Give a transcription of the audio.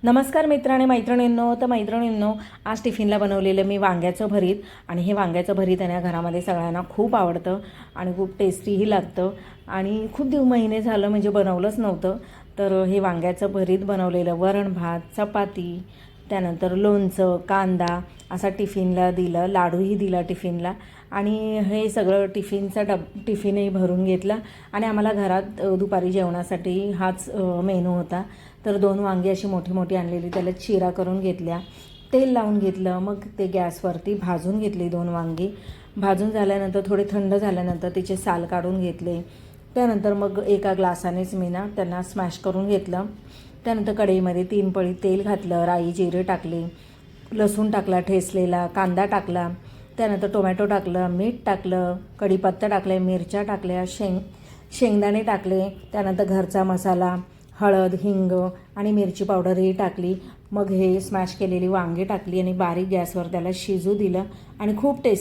नमस्कार मित्र आणि मैत्रिणींनो. तर मैत्रिणींनो, आज टिफिनला बनवलेलं मी वांग्याचं भरीत. आणि हे वांग्याचं भरीत आहे ना, घरामध्ये सगळ्यांना खूप आवडतं आणि खूप टेस्टीही लागतं. आणि खूप महिने झालं म्हणजे बनवलंच नव्हतं. तर हे वांग्याचं भरीत बनवलेलं, वरण भात, चपाती, त्यानंतर लोणचं, कांदा असा टिफिनला दिलं, लाडूही दिला टिफिनला. आणि हे सगळं टिफिनही भरून घेतला. आणि आम्हाला घरात दुपारी जेवणासाठी हाच मेनू होता. तर 2 वांगी अशी मोठी मोठी आणलेली, त्याला चिरा करून घेतल्या, तेल लावून घेतलं. मग ते गॅसवरती भाजून घेतली 2 वांगी. भाजून झाल्यानंतर थोडे थंड झाल्यानंतर तिचे साल काढून घेतले. त्यानंतर मग एका ग्लासानेच मी ना त्यांना स्मॅश करून घेतलं. त्यानंतर कढईमध्ये 3 पळी तेल घातलं, राई जिरे टाकले, लसूण टाकला ठेचलेला, कांदा टाकला, त्यानंतर टोमॅटो टाकलं, मीठ टाकलं, कढीपत्ता टाकले, मिरच्या टाकल्या, शेंगदाणे टाकले, त्यानंतर घरचा मसाला, हळद, हिंग आणि मिरची पावडरही टाकली. मग हे स्मॅश केलेली वांगी टाकली आणि बारीक गॅसवर त्याला शिजू दिलं आणि खूप टेस्ट